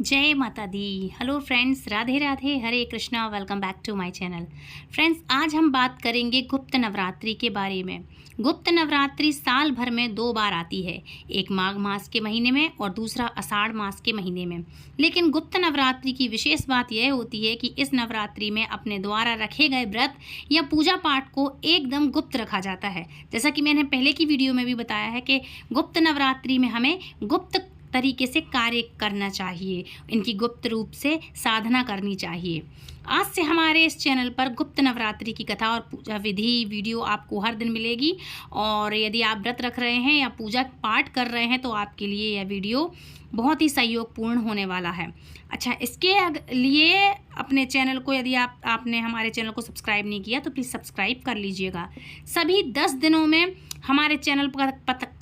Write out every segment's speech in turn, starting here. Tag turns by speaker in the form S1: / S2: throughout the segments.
S1: जय माता दी। हेलो फ्रेंड्स, राधे राधे, हरे Krishna. Welcome back to my channel. Friends, आज हम बात करेंगे गुप्त नवरात्रि के बारे में। गुप्त नवरात्रि साल भर में 2 बार आती है, एक माघ मास के महीने में और दूसरा आषाढ़ मास के महीने में। लेकिन गुप्त नवरात्रि की विशेष बात यह होती है कि इस नवरात्रि में अपने द्वारा रखे गए व्रत या पूजा पाठ को एकदम गुप्त रखा जाता है। जैसा कि मैंने पहले की वीडियो में भी बताया है कि गुप्त नवरात्रि में हमें गुप्त तरीके से कार्य करना चाहिए, इनकी गुप्त रूप से साधना करनी चाहिए। आज से हमारे इस चैनल पर गुप्त नवरात्रि की कथा और पूजा विधि वीडियो आपको हर दिन मिलेगी। और यदि आप व्रत रख रहे हैं या पूजा पाठ कर रहे हैं तो आपके लिए यह वीडियो बहुत ही सहयोगपूर्ण होने वाला है। अच्छा, इसके लिए अपने चैनल को, यदि आपने हमारे चैनल को सब्सक्राइब नहीं किया तो प्लीज़ सब्सक्राइब कर लीजिएगा। सभी 10 दिनों में हमारे चैनल पर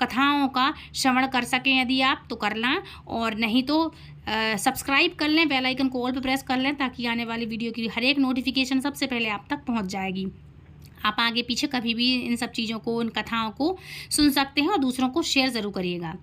S1: कथाओं का श्रवण कर सकें यदि आप तो कर लें, और नहीं तो सब्सक्राइब कर लें, बेल आइकन को ऑल पे प्रेस कर लें ताकि आने वाली वीडियो की हर एक नोटिफिकेशन सबसे पहले आप तक पहुंच जाएगी। आप आगे पीछे कभी भी इन सब चीज़ों को, इन कथाओं को सुन सकते हैं और दूसरों को शेयर ज़रूर करिएगा।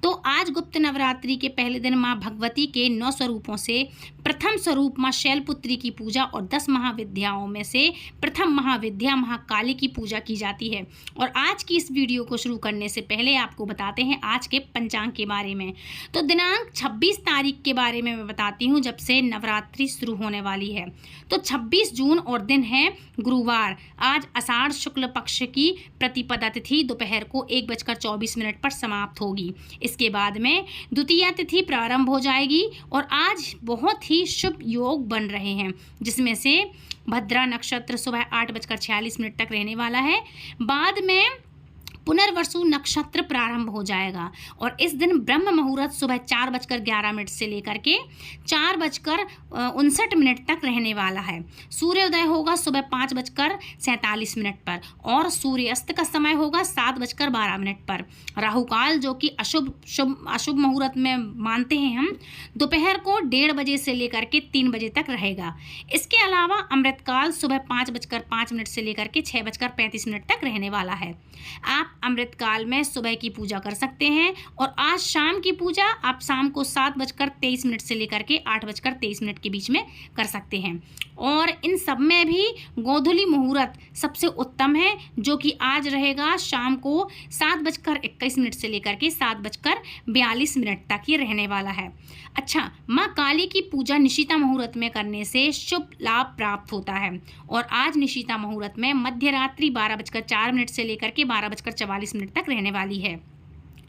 S1: तो आज गुप्त नवरात्रि के पहले दिन माँ भगवती के 9 स्वरूपों से प्रथम स्वरूप माँ शैलपुत्री की पूजा और 10 महाविद्याओं में से प्रथम महाविद्या महाकाली की पूजा की जाती है। और आज की इस वीडियो को शुरू करने से पहले आपको बताते हैं आज के पंचांग के बारे में। तो दिनांक 26 तारीख के बारे में मैं बताती हूँ, जब से नवरात्रि शुरू होने वाली है। तो 26 जून और दिन है गुरुवार। आज आषाढ़ शुक्ल पक्ष की प्रतिपदा तिथि दोपहर को 1:24 पर समाप्त होगी। इसके बाद में द्वितीया तिथि प्रारंभ हो जाएगी और आज बहुत ही शुभ योग बन रहे हैं, जिसमें से भद्रा नक्षत्र सुबह 8:46 तक रहने वाला है। बाद में पुनर्वसु नक्षत्र प्रारंभ हो जाएगा और इस दिन ब्रह्म मुहूर्त सुबह 4:11 से लेकर के 4:59 तक रहने वाला है। सूर्योदय होगा सुबह 5:47 पर और सूर्यास्त का समय होगा 7:12 पर। राहु काल, जो कि अशुभ मुहूर्त में मानते हैं हम, दोपहर को 1:30 बजे से लेकर के 3 बजे तक रहेगा। इसके अलावा अमृतकाल सुबह 5:05 से लेकर के 6:35 तक रहने वाला है। आप अमृतकाल में सुबह की पूजा कर सकते हैं और आज शाम की पूजा आप शाम को 7:23 से लेकर के 8:23 के बीच में कर सकते हैं। और इन सब में भी गोधूली मुहूर्त सबसे उत्तम है, जो कि आज रहेगा शाम को 7:21 से लेकर के 7:42 तक ये रहने वाला है। अच्छा, माँ काली की पूजा निशिता मुहूर्त में करने से शुभ लाभ प्राप्त होता है और आज निशिता मुहूर्त में मध्य रात्रि 12:04 से लेकर के 12:44 तक रहने वाली है।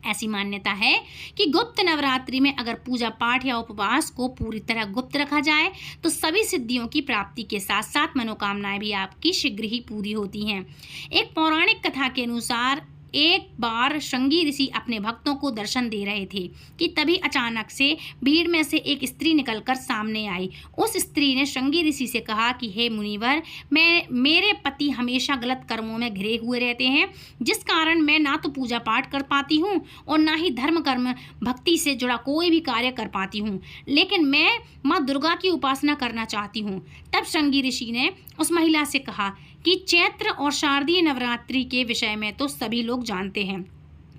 S1: ऐसी मान्यता है कि गुप्त नवरात्रि में अगर पूजा पाठ या उपवास को पूरी तरह गुप्त रखा जाए तो सभी सिद्धियों की प्राप्ति के साथ साथ मनोकामनाएं भी आपकी शीघ्र ही पूरी होती हैं। एक पौराणिक कथा के अनुसार एक बार श्रृंगी ऋषि अपने भक्तों को दर्शन दे रहे थे कि तभी अचानक से भीड़ में से एक स्त्री निकलकर सामने आई। उस स्त्री ने श्रृंगी ऋषि से कहा कि हे मुनिवर, मेरे पति हमेशा गलत कर्मों में घिरे हुए रहते हैं, जिस कारण मैं ना तो पूजा पाठ कर पाती हूँ और ना ही धर्म कर्म भक्ति से जुड़ा कोई भी कार्य कर पाती हूँ, लेकिन मैं माँ दुर्गा की उपासना करना चाहती हूँ। तब श्रृंगी ऋषि ने उस महिला से कहा कि चैत्र और शारदीय नवरात्रि के विषय में तो सभी लोग जानते हैं,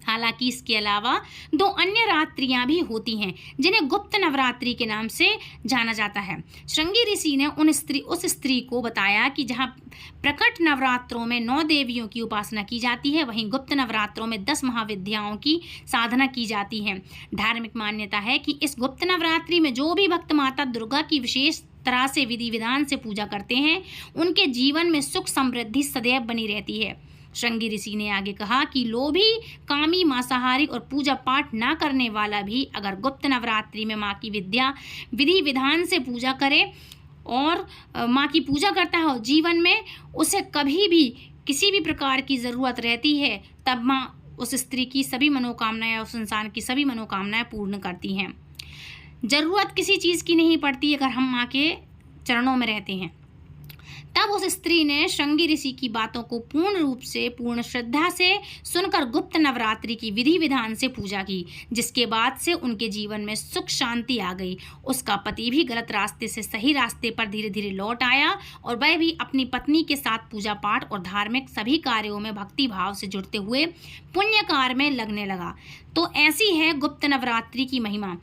S1: हालांकि इसके अलावा 2 अन्य रात्रियां भी होती हैं जिन्हें गुप्त नवरात्रि के नाम से जाना जाता है। श्रृंगी ऋषि ने उस स्त्री को बताया कि जहां प्रकट नवरात्रों में 9 देवियों की उपासना की जाती है, वहीं गुप्त नवरात्रों में 10 महाविद्याओं की साधना की जाती है। धार्मिक मान्यता है कि इस गुप्त नवरात्रि में जो भी भक्त माता दुर्गा की विशेष तरह से विधि विधान से पूजा करते हैं, उनके जीवन में सुख समृद्धि सदैव बनी रहती है। श्रृंगी ऋषि ने आगे कहा कि लोभी, कामी, मांसाहारी और पूजा पाठ ना करने वाला भी अगर गुप्त नवरात्रि में माँ की विधि विधान से पूजा करे और माँ की पूजा करता है और जीवन में उसे कभी भी किसी भी प्रकार की ज़रूरत रहती है, तब माँ उस स्त्री की सभी मनोकामनाएं, उस इंसान की सभी मनोकामनाएं पूर्ण करती हैं। ज़रूरत किसी चीज़ की नहीं पड़ती अगर हम माँ के चरणों में रहते हैं। तब उस स्त्री ने श्रृंगी ऋषि की बातों को पूर्ण रूप से, पूर्ण श्रद्धा से सुनकर गुप्त नवरात्रि की विधि विधान से पूजा की, जिसके बाद से उनके जीवन में सुख शांति आ गई। उसका पति भी गलत रास्ते से सही रास्ते पर धीरे धीरे लौट आया और वह भी अपनी पत्नी के साथ पूजा पाठ और धार्मिक सभी कार्यों में भक्ति भाव से जुड़ते हुए पुण्य कार्य में लगने लगा। तो ऐसी है गुप्त नवरात्रि की महिमा।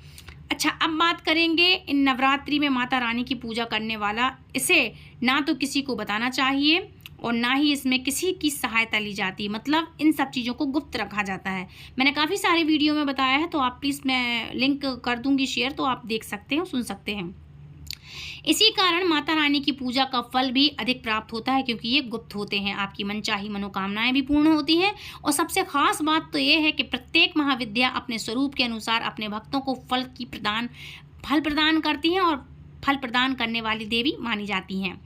S1: अच्छा, अब बात करेंगे इन नवरात्रि में माता रानी की पूजा करने वाला, इसे ना तो किसी को बताना चाहिए और ना ही इसमें किसी की सहायता ली जाती, मतलब इन सब चीज़ों को गुप्त रखा जाता है। मैंने काफ़ी सारे वीडियो में बताया है, तो आप प्लीज़, मैं लिंक कर दूंगी शेयर, तो आप देख सकते हो, सुन सकते हैं। इसी कारण माता रानी की पूजा का फल भी अधिक प्राप्त होता है, क्योंकि ये गुप्त होते हैं। आपकी मनचाही मनोकामनाएं भी पूर्ण होती हैं। और सबसे खास बात तो ये है कि प्रत्येक महाविद्या अपने स्वरूप के अनुसार अपने भक्तों को फल प्रदान करती हैं और फल प्रदान करने वाली देवी मानी जाती हैं।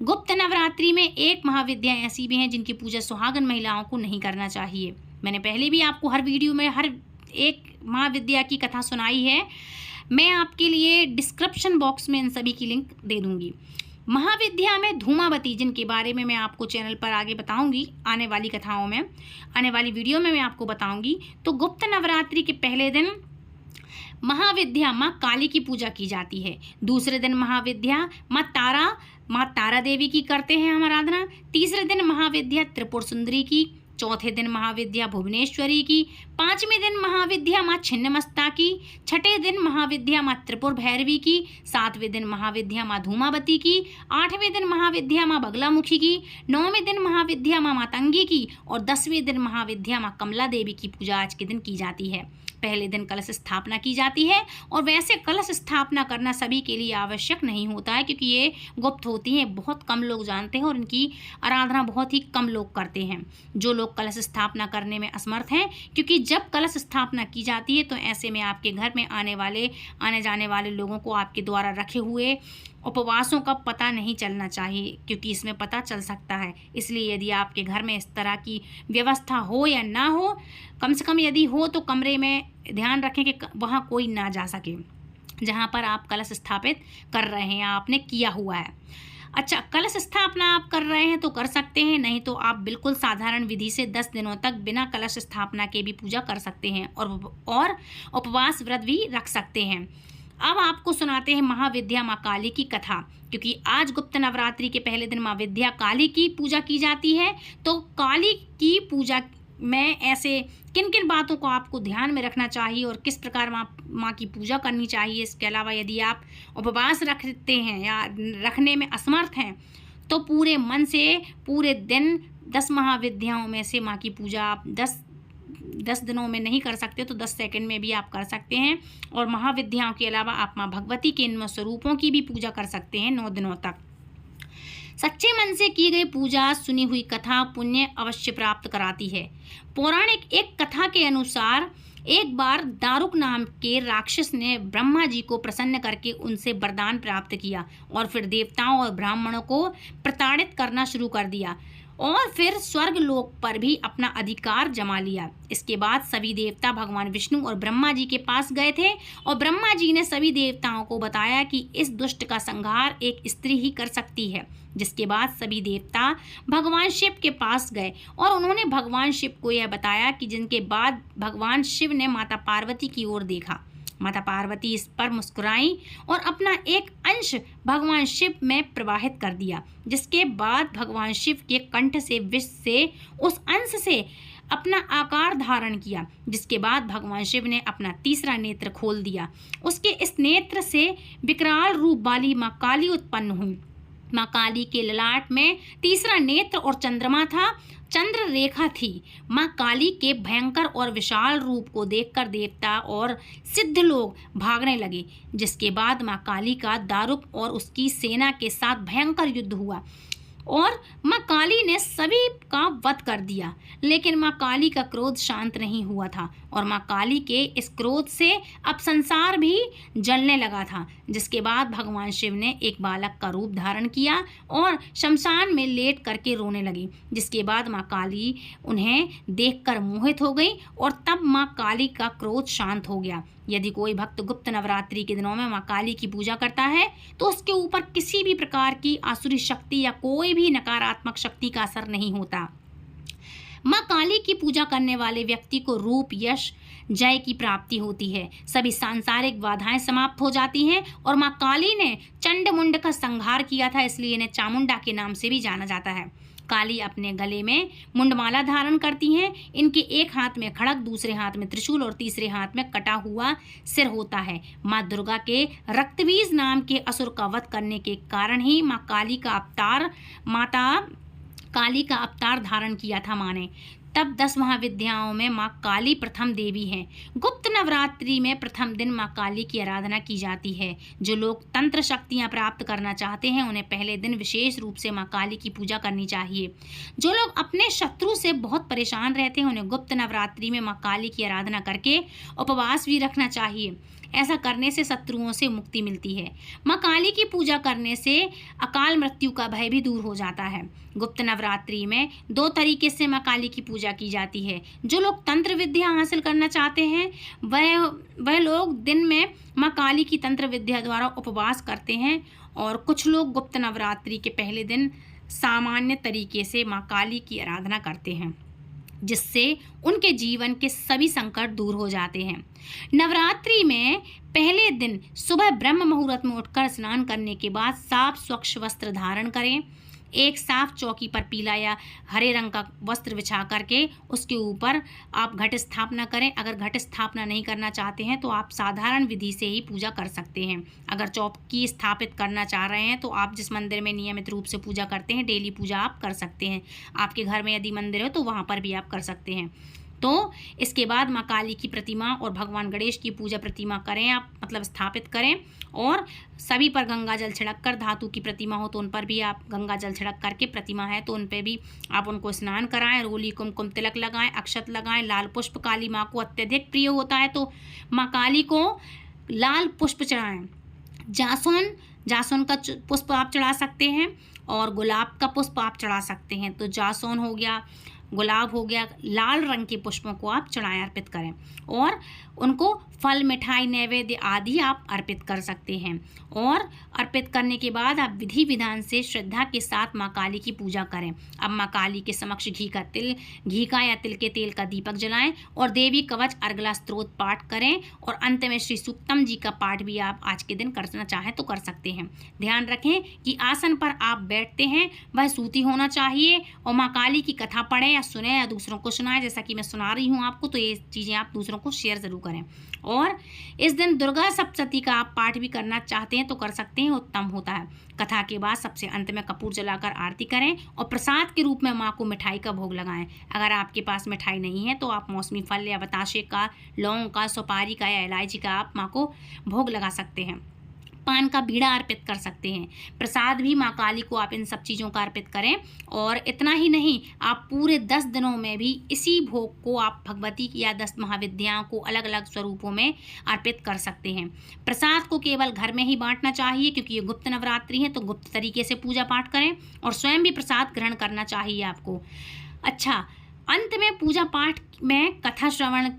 S1: गुप्त नवरात्रि में एक महाविद्या ऐसी भी हैं जिनकी पूजा सुहागन महिलाओं को नहीं करना चाहिए। मैंने पहले भी आपको हर वीडियो में हर एक महाविद्या की कथा सुनाई है। मैं आपके लिए डिस्क्रिप्शन बॉक्स में इन सभी की लिंक दे दूंगी। महाविद्या में धूमावती, जिनके बारे में मैं आपको चैनल पर आगे बताऊंगी, आने वाली कथाओं में, आने वाली वीडियो में मैं आपको बताऊंगी। तो गुप्त नवरात्रि के पहले दिन महाविद्या माँ काली की पूजा की जाती है। दूसरे दिन महाविद्या माँ तारा देवी की करते हैं हम आराधना। तीसरे दिन महाविद्या त्रिपुर सुंदरी की। चौथे दिन महाविद्या भुवनेश्वरी की। पांचवें दिन महाविद्या माँ छिन्नमस्ता की। छठे दिन महाविद्या माँ त्रिपुर भैरवी की। सातवें दिन महाविद्या माँ धूमावती की। आठवें दिन महाविद्या माँ बगलामुखी की। नौवें दिन महाविद्या माँ मातंगी की। और 10वें दिन महाविद्या माँ कमला देवी की पूजा आज के दिन की जाती है। पहले दिन कलश स्थापना की जाती है, और वैसे कलश स्थापना करना सभी के लिए आवश्यक नहीं होता है, क्योंकि ये गुप्त होती हैं, बहुत कम लोग जानते हैं और इनकी आराधना बहुत ही कम लोग करते हैं। जो लोग कलश स्थापना करने में असमर्थ हैं, क्योंकि जब कलश स्थापना की जाती है तो ऐसे में आपके घर में आने जाने वाले लोगों को आपके द्वारा रखे हुए उपवासों का पता नहीं चलना चाहिए, क्योंकि इसमें पता चल सकता है। इसलिए यदि आपके घर में इस तरह की व्यवस्था हो या ना हो, कम से कम यदि हो तो कमरे में ध्यान रखें कि वहाँ कोई ना जा सके जहाँ पर आप कलश स्थापित कर रहे हैं या आपने किया हुआ है। अच्छा, कलश स्थापना आप कर रहे हैं तो कर सकते हैं, नहीं तो आप बिल्कुल साधारण विधि से 10 दिनों तक बिना कलश स्थापना के भी पूजा कर सकते हैं और उपवास व्रत भी रख सकते हैं। अब आपको सुनाते हैं महाविद्या माँ काली की कथा, क्योंकि आज गुप्त नवरात्रि के पहले दिन माँ विद्या काली की पूजा की जाती है। तो काली की पूजा में ऐसे किन किन बातों को आपको ध्यान में रखना चाहिए और किस प्रकार माँ की पूजा करनी चाहिए। इसके अलावा यदि आप उपवास रखते हैं या रखने में असमर्थ हैं तो पूरे मन से पूरे दिन 10 महाविद्याओं में से माँ की पूजा आप 10 दिनों में नहीं कर सकते तो 10 सेकंड में भी आप कर सकते हैं। और महाविद्याओं के अलावा आप माँ भगवती के इन स्वरूपों की भी पूजा कर सकते हैं 9 दिनों तक। सच्चे मन से की गई पूजा, सुनी हुई कथा पुण्य अवश्य प्राप्त कराती है। पौराणिक एक कथा के अनुसार एक बार दारुक नाम के राक्षस ने ब्रह्मा जी को प्रसन्न करके उनसे वरदान प्राप्त किया और फिर देवताओं और ब्राह्मणों को प्रताड़ित करना शुरू कर दिया और फिर स्वर्ग लोक पर भी अपना अधिकार जमा लिया। इसके बाद सभी देवता भगवान विष्णु और ब्रह्मा जी के पास गए थे और ब्रह्मा जी ने सभी देवताओं को बताया कि इस दुष्ट का संहार एक स्त्री ही कर सकती है। जिसके बाद सभी देवता भगवान शिव के पास गए और उन्होंने भगवान शिव को यह बताया कि जिनके बाद भगवान शिव ने माता पार्वती की ओर देखा। माता पार्वती इस पर मुस्कुराई और अपना एक अंश भगवान शिव में प्रवाहित कर दिया, जिसके बाद भगवान शिव के कंठ से विष से उस अंश से अपना आकार धारण किया। जिसके बाद भगवान शिव ने अपना तीसरा नेत्र खोल दिया। उसके इस नेत्र से विकराल रूप वाली माँ काली उत्पन्न हुई। माँ काली के ललाट में तीसरा नेत्र और चंद्रमा था, चंद्र रेखा थी। माँ काली के भयंकर और विशाल रूप को देखकर देवता और सिद्ध लोग भागने लगे। जिसके बाद माँ काली का दारुक और उसकी सेना के साथ भयंकर युद्ध हुआ और माँ काली ने सभी का वध कर दिया। लेकिन माँ काली का क्रोध शांत नहीं हुआ था और माँ काली के इस क्रोध से अब संसार भी जलने लगा था। जिसके बाद भगवान शिव ने एक बालक का रूप धारण किया और शमशान में लेट करके रोने लगी। जिसके बाद माँ काली उन्हें देखकर मोहित हो गई और तब माँ काली का क्रोध शांत हो गया। यदि कोई भक्त गुप्त नवरात्रि के दिनों में माँ काली की पूजा करता है तो उसके ऊपर किसी भी प्रकार की आसुरी शक्ति या कोई भी नकारात्मक शक्ति का असर नहीं होता। माँ काली की पूजा करने वाले व्यक्ति को रूप, यश, जय की प्राप्ति होती है। सभी सांसारिक बाधाएं समाप्त हो जाती हैं और माँ काली ने चंड मुंड का संहार किया था, इसलिए इन्हें चामुंडा के नाम से भी जाना जाता है। काली अपने गले में मुंडमाला धारण करती हैं। इनके एक हाथ में खड़ग, दूसरे हाथ में त्रिशूल और तीसरे हाथ में कटा हुआ सिर होता है। माँ दुर्गा के रक्तबीज नाम के असुर का वध करने के कारण ही माता काली का अवतार धारण किया था माँ ने। तब 10 महाविद्याओं में माँ काली प्रथम देवी हैं। गुप्त नवरात्रि में प्रथम दिन माँ काली की आराधना की जाती है। जो लोग तंत्र शक्तियाँ प्राप्त करना चाहते हैं उन्हें पहले दिन विशेष रूप से माँ काली की पूजा करनी चाहिए। जो लोग अपने शत्रु से बहुत परेशान रहते हैं उन्हें गुप्त नवरात्रि में माँ काली की आराधना करके उपवास भी रखना चाहिए। ऐसा करने से शत्रुओं से मुक्ति मिलती है। माँ काली की पूजा करने से अकाल मृत्यु का भय भी दूर हो जाता है। गुप्त नवरात्रि में 2 तरीके से माँ काली की पूजा की जाती है। जो लोग तंत्र विद्या हासिल करना चाहते हैं वह लोग दिन में माँ काली की तंत्र विद्या द्वारा उपवास करते हैं, और कुछ लोग गुप्त नवरात्रि के पहले दिन सामान्य तरीके से माँ काली की आराधना करते हैं, जिससे उनके जीवन के सभी संकट दूर हो जाते हैं। नवरात्रि में पहले दिन सुबह ब्रह्म मुहूर्त में उठकर स्नान करने के बाद साफ स्वच्छ वस्त्र धारण करें। एक साफ चौकी पर पीला या हरे रंग का वस्त्र बिछा करके उसके ऊपर आप घट स्थापना करें। अगर घट स्थापना नहीं करना चाहते हैं तो आप साधारण विधि से ही पूजा कर सकते हैं। अगर चौकी स्थापित करना चाह रहे हैं तो आप जिस मंदिर में नियमित रूप से पूजा करते हैं डेली पूजा आप कर सकते हैं। आपके घर में यदि मंदिर हो तो वहाँ पर भी आप कर सकते हैं। तो इसके बाद माँ काली की प्रतिमा और भगवान गणेश की पूजा प्रतिमा करें, आप मतलब स्थापित करें, और सभी पर गंगा जल छिड़क कर, धातु की प्रतिमा हो तो उन पर भी आप गंगा जल छिड़क करके, प्रतिमा है तो उन पर भी आप उनको स्नान कराएं, रोली कुमकुम तिलक लगाएं, अक्षत लगाएं, लाल पुष्प काली माँ को अत्यधिक प्रिय होता है तो माँ काली को लाल पुष्प चढ़ाएं। जासुन का पुष्प आप चढ़ा सकते हैं और गुलाब का पुष्प आप चढ़ा सकते हैं। तो जासुन हो गया, गुलाब हो गया, लाल रंग के पुष्पों को आप चढ़ाएं, अर्पित करें, और उनको फल, मिठाई, नैवेद्य आदि आप अर्पित कर सकते हैं। और अर्पित करने के बाद आप विधि विधान से श्रद्धा के साथ माँ काली की पूजा करें। अब माँ काली के समक्ष घी का या तिल के तेल का दीपक जलाएं और देवी कवच अर्गला स्तोत्र पाठ करें, और अंत में श्री सूक्तम जी का पाठ भी आप आज के दिन करना चाहें तो कर सकते हैं। ध्यान रखें कि आसन पर आप बैठते हैं वह सूती होना चाहिए, और माँ काली की कथा पढ़ें या सुने या दूसरों को सुनाएं, जैसा कि मैं सुना रही हूँ आपको, तो ये चीज़ें आप दूसरों को शेयर ज़रूर करें। और इस दिन दुर्गा सप्तशती का आप पाठ भी करना चाहते हैं तो कर सकते हैं, उत्तम होता है। कथा के बाद सबसे अंत में कपूर जलाकर आरती करें और प्रसाद के रूप में माँ को मिठाई का भोग लगाएं। अगर आपके पास मिठाई नहीं है तो आप मौसमी फल या बताशे का, लौंग का, सुपारी का या इलायची का आप माँ को भोग लगा सकते हैं। पान का बीड़ा अर्पित कर सकते हैं। प्रसाद भी माँ काली को आप इन सब चीज़ों का अर्पित करें। और इतना ही नहीं, आप पूरे 10 दिनों में भी इसी भोग को आप भगवती या 10 महाविद्याओं को अलग अलग स्वरूपों में अर्पित कर सकते हैं। प्रसाद को केवल घर में ही बांटना चाहिए, क्योंकि ये गुप्त नवरात्रि है तो गुप्त तरीके से पूजा पाठ करें, और स्वयं भी प्रसाद ग्रहण करना चाहिए आपको। अच्छा, अंत में पूजा पाठ में कथा श्रवण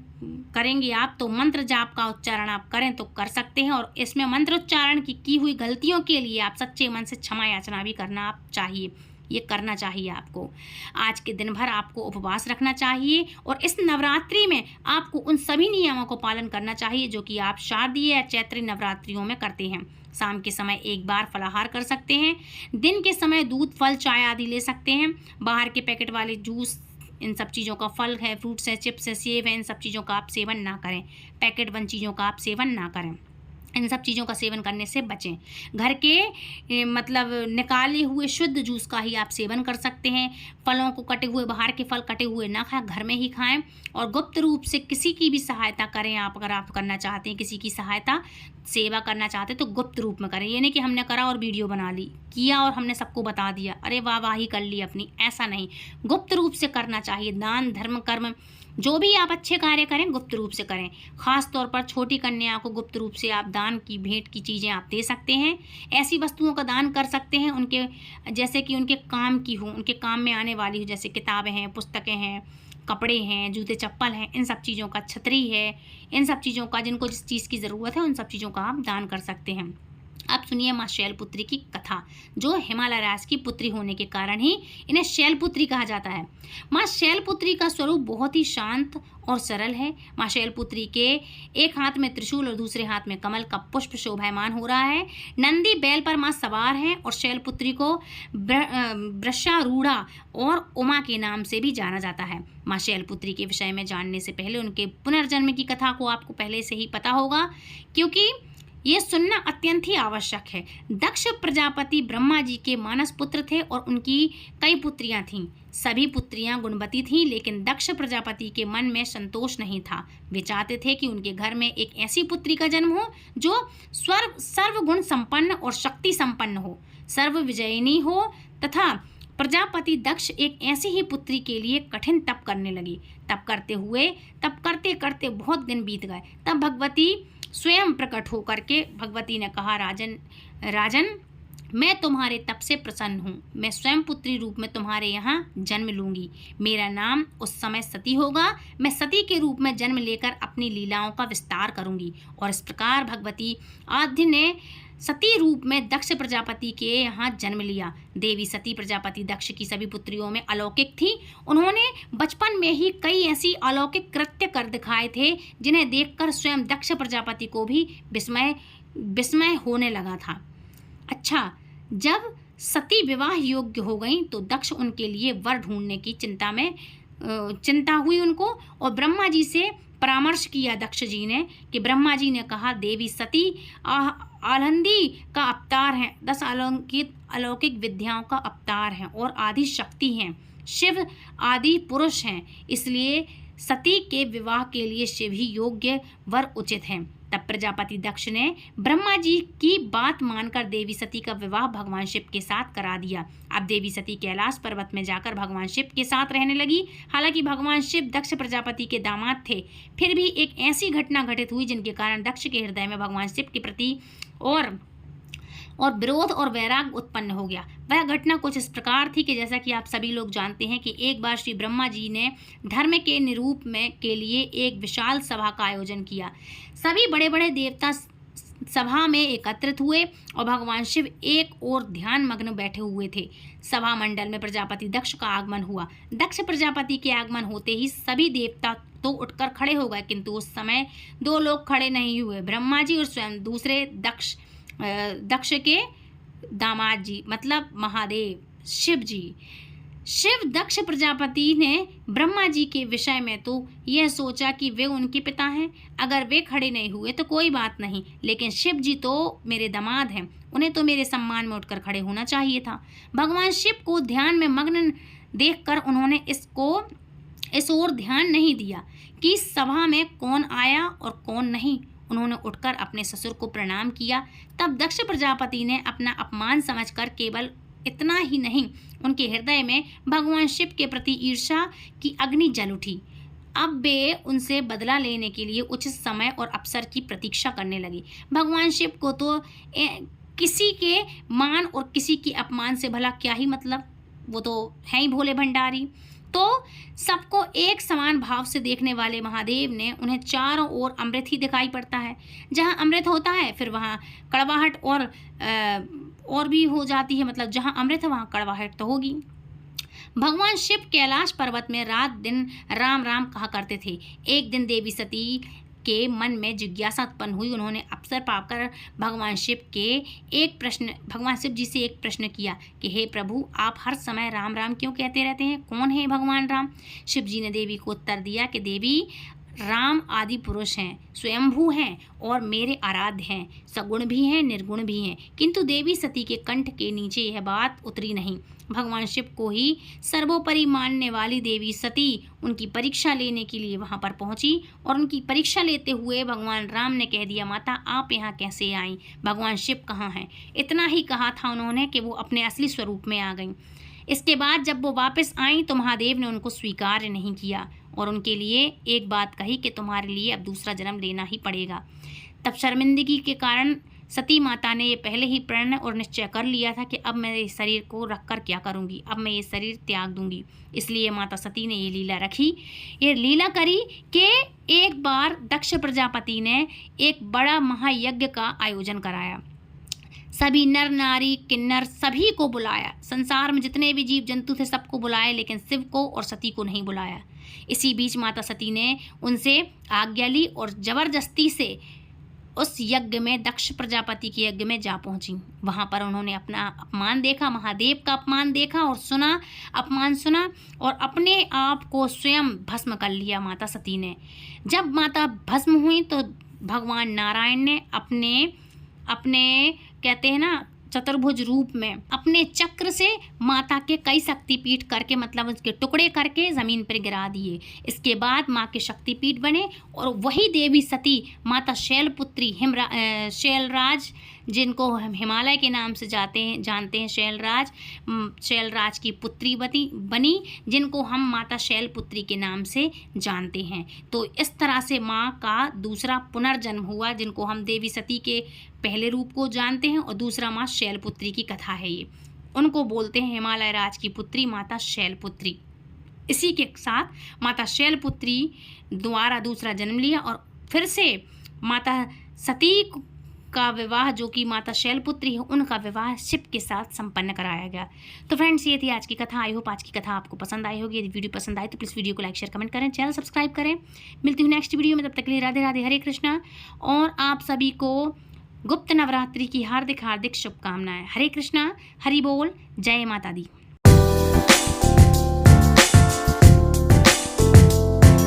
S1: करेंगे आप तो मंत्र जाप का उच्चारण आप करें तो कर सकते हैं, और इसमें मंत्र उच्चारण की हुई गलतियों के लिए आप सच्चे मन से क्षमा याचना भी करना आप चाहिए, ये करना चाहिए आपको। आज के दिन भर आपको उपवास रखना चाहिए, और इस नवरात्रि में आपको उन सभी नियमों को पालन करना चाहिए जो कि आप शारदीय या चैत्री नवरात्रियों में करते हैं। शाम के समय एक बार फलाहार कर सकते हैं। दिन के समय दूध, फल, चाय आदि ले सकते हैं। बाहर के पैकेट वाले जूस, इन सब चीज़ों का, फल है, फ्रूट्स है, चिप्स है, सेब है, इन सब चीज़ों का आप सेवन ना करें। पैकेट बंद चीज़ों का आप सेवन ना करें। इन सब चीज़ों का सेवन करने से बचें। घर के मतलब निकाले हुए शुद्ध जूस का ही आप सेवन कर सकते हैं। फलों को कटे हुए, बाहर के फल कटे हुए ना खाएं, घर में ही खाएं। और गुप्त रूप से किसी की भी सहायता करें आप, अगर आप करना चाहते हैं किसी की सहायता, सेवा करना चाहते हैं तो गुप्त रूप में करें। ये नहीं कि हमने करा और वीडियो बना ली, किया और हमने सबको बता दिया, अरे वाह वाह ही कर ली अपनी, ऐसा नहीं। गुप्त रूप से करना चाहिए। दान, धर्म, कर्म, जो भी आप अच्छे कार्य करें गुप्त रूप से करें। खास तौर पर छोटी कन्या को गुप्त रूप से आप दान की, भेंट की चीज़ें आप दे सकते हैं। ऐसी वस्तुओं का दान कर सकते हैं उनके, जैसे कि उनके काम की हो, उनके काम में आने वाली हो, जैसे किताबें हैं, पुस्तकें हैं, कपड़े हैं, जूते चप्पल हैं, इन सब चीज़ों का, छतरी है, इन सब चीज़ों का, जिनको जिस चीज़ की ज़रूरत है उन सब चीज़ों का आप दान कर सकते हैं। अब सुनिए माँ शैलपुत्री की कथा, जो हिमालय राज की पुत्री होने के कारण ही इन्हें शैलपुत्री कहा जाता है। माँ शैलपुत्री का स्वरूप बहुत ही शांत और सरल है। माँ शैलपुत्री के एक हाथ में त्रिशूल और दूसरे हाथ में कमल का पुष्प शोभायमान हो रहा है। नंदी बैल पर माँ सवार हैं और शैलपुत्री को वृषारूढ़ा और उमा के नाम से भी जाना जाता है। माँ शैलपुत्री के विषय में जानने से पहले उनके पुनर्जन्म की कथा को आपको पहले से ही पता होगा, क्योंकि ये सुनना अत्यंत ही आवश्यक है। दक्ष प्रजापति ब्रह्मा जी के मानस पुत्र थे और उनकी कई पुत्रियां थीं। सभी पुत्रियां गुणवती थीं, लेकिन दक्ष प्रजापति के मन में संतोष नहीं था। वे चाहते थे कि उनके घर में एक ऐसी पुत्री का जन्म हो जो सर्वगुण संपन्न और शक्ति संपन्न हो, सर्व विजयिनी हो। तथा प्रजापति दक्ष एक ऐसी ही पुत्री के लिए कठिन तप करने लगी। तप करते करते बहुत दिन बीत गए। तब भगवती स्वयं प्रकट होकर के भगवती ने कहा, राजन मैं तुम्हारे तप से प्रसन्न हूँ। मैं स्वयं पुत्री रूप में तुम्हारे यहाँ जन्म लूँगी। मेरा नाम उस समय सती होगा। मैं सती के रूप में जन्म लेकर अपनी लीलाओं का विस्तार करूँगी। और इस प्रकार भगवती आद्य ने सती रूप में दक्ष प्रजापति के यहाँ जन्म लिया। देवी सती प्रजापति दक्ष की सभी पुत्रियों में अलौकिक थी। उन्होंने बचपन में ही कई ऐसी अलौकिक कृत्य कर दिखाए थे जिन्हें देखकर स्वयं दक्ष प्रजापति को भी विस्मय होने लगा था। अच्छा, जब सती विवाह योग्य हो गई तो दक्ष उनके लिए वर ढूंढने की चिंता हुई उनको, और ब्रह्मा जी से परामर्श किया दक्ष जी ने कि ब्रह्मा जी ने कहा, देवी सती आलंदी का अवतार हैं, 10 अलौकिक विद्याओं का अवतार हैं और आदि शक्ति हैं, शिव आदि पुरुष हैं, इसलिए सती के विवाह के लिए शिव ही योग्य वर उचित हैं। तब प्रजापति दक्ष ने ब्रह्मा जी की बात मानकर देवी सती का विवाह भगवान शिव के साथ करा दिया। अब देवी सती कैलाश पर्वत में जाकर भगवान शिव के साथ रहने लगी। हालांकि भगवान शिव दक्ष प्रजापति के दामाद थे, फिर भी एक ऐसी घटना घटित हुई जिनके कारण दक्ष के हृदय में भगवान शिव के प्रति और विरोध और वैराग उत्पन्न हो गया। वह घटना कुछ इस प्रकार थी कि जैसा कि आप सभी लोग जानते हैं कि एक बार श्री ब्रह्मा जी ने धर्म के निरूप में के लिए एक विशाल सभा का आयोजन किया। सभी बड़े बड़े देवता सभा में एकत्रित हुए और भगवान शिव एक और ध्यान मग्न बैठे हुए थे। सभा मंडल में प्रजापति दक्ष का आगमन हुआ। दक्ष प्रजापति के आगमन होते ही सभी देवता तो उठकर खड़े हो गए, किंतु उस समय 2 लोग खड़े नहीं हुए, ब्रह्मा जी और स्वयं दूसरे दक्ष के दामाद जी, मतलब महादेव शिव जी। शिव दक्ष प्रजापति ने ब्रह्मा जी के विषय में तो यह सोचा कि वे उनके पिता हैं, अगर वे खड़े नहीं हुए तो कोई बात नहीं, लेकिन शिव जी तो मेरे दामाद हैं, उन्हें तो मेरे सम्मान में उठकर खड़े होना चाहिए था। भगवान शिव को ध्यान में मग्न देखकर उन्होंने इस ओर ध्यान नहीं दिया कि सभा में कौन आया और कौन नहीं। उन्होंने उठकर अपने ससुर को प्रणाम किया। तब दक्ष प्रजापति ने अपना अपमान समझकर केवल इतना ही नहीं, उनके हृदय में भगवान शिव के प्रति ईर्ष्या की अग्नि जल उठी। अब वे उनसे बदला लेने के लिए उचित समय और अवसर की प्रतीक्षा करने लगे। भगवान शिव को तो किसी के मान और किसी के अपमान से भला क्या ही मतलब, वो तो हैं ही भोले भंडारी। तो सबको एक समान भाव से देखने वाले महादेव ने उन्हें चारों ओर अमृत ही दिखाई पड़ता है। जहाँ अमृत होता है फिर वहाँ कड़वाहट और भी हो जाती है, मतलब जहाँ अमृत है वहाँ कड़वाहट तो होगी। भगवान शिव कैलाश पर्वत में रात दिन राम राम कहा करते थे। एक दिन देवी सती के मन में जिज्ञासा उत्पन्न हुई। उन्होंने अवसर पाकर भगवान शिव जी से एक प्रश्न किया कि हे प्रभु, आप हर समय राम राम क्यों कहते रहते हैं? कौन है भगवान राम? शिव जी ने देवी को उत्तर दिया कि देवी, राम आदि पुरुष हैं, स्वयंभू हैं और मेरे आराध्य हैं, सगुण भी हैं निर्गुण भी हैं। किंतु देवी सती के कंठ के नीचे यह बात उतरी नहीं। भगवान शिव को ही सर्वोपरि मानने वाली देवी सती उनकी परीक्षा लेने के लिए वहां पर पहुंची और उनकी परीक्षा लेते हुए भगवान राम ने कह दिया, माता आप यहाँ कैसे आईं? भगवान शिव कहाँ हैं? इतना ही कहा था उन्होंने कि वो अपने असली स्वरूप में आ गईं। इसके बाद जब वो वापस आईं तो महादेव ने उनको स्वीकार नहीं किया और उनके लिए एक बात कही कि तुम्हारे लिए अब दूसरा जन्म लेना ही पड़ेगा। तब शर्मिंदगी के कारण सती माता ने ये पहले ही प्रण और निश्चय कर लिया था कि अब मैं इस शरीर को रखकर क्या करूंगी, अब मैं ये शरीर त्याग दूंगी। इसलिए माता सती ने ये लीला रखी, ये लीला करी कि एक बार दक्ष प्रजापति ने एक बड़ा महायज्ञ का आयोजन कराया। सभी नर नारी किन्नर सभी को बुलाया, संसार में जितने भी जीव जंतु थे सबको बुलाया, लेकिन शिव को और सती को नहीं बुलाया। इसी बीच माता सती ने उनसे आज्ञा ली और जबरदस्ती से उस यज्ञ में, दक्ष प्रजापति के यज्ञ में जा पहुंची। वहां पर उन्होंने अपना अपमान देखा, महादेव का अपमान देखा और सुना, अपमान सुना और अपने आप को स्वयं भस्म कर लिया माता सती ने। जब माता भस्म हुई तो भगवान नारायण ने अपने कहते हैं ना चतुर्भुज रूप में अपने चक्र से माता के कई शक्तिपीठ करके, मतलब उसके टुकड़े करके ज़मीन पर गिरा दिए। इसके बाद माँ के शक्तिपीठ बने और वही देवी सती माता शैलपुत्री शैलराज, जिनको हम हिमालय के नाम से जानते हैं, शैलराज की पुत्री बनी, जिनको हम माता शैलपुत्री के नाम से जानते हैं। तो इस तरह से माँ का दूसरा पुनर्जन्म हुआ, जिनको हम देवी सती के पहले रूप को जानते हैं और दूसरा माँ शैलपुत्री की कथा है ये। उनको बोलते हैं हिमालय राज की पुत्री माता शैलपुत्री। इसी के साथ माता शैलपुत्री द्वारा दूसरा जन्म लिया और फिर से माता सती का विवाह, जो कि माता शैलपुत्री है, उनका विवाह शिव के साथ संपन्न कराया गया। तो फ्रेंड्स, ये थी आज की कथा। आई होप आज की कथा आपको पसंद आई होगी। यदि वीडियो पसंद आए तो प्लीज़ वीडियो को लाइक शेयर कमेंट करें, चैनल सब्सक्राइब करें। मिलती हूँ नेक्स्ट वीडियो में, तब तक के लिए राधे राधे, हरे कृष्णा। और आप सभी को गुप्त नवरात्रि की हार्दिक शुभकामनाएं। हरे कृष्णा, हरि बोल, जय माता दी।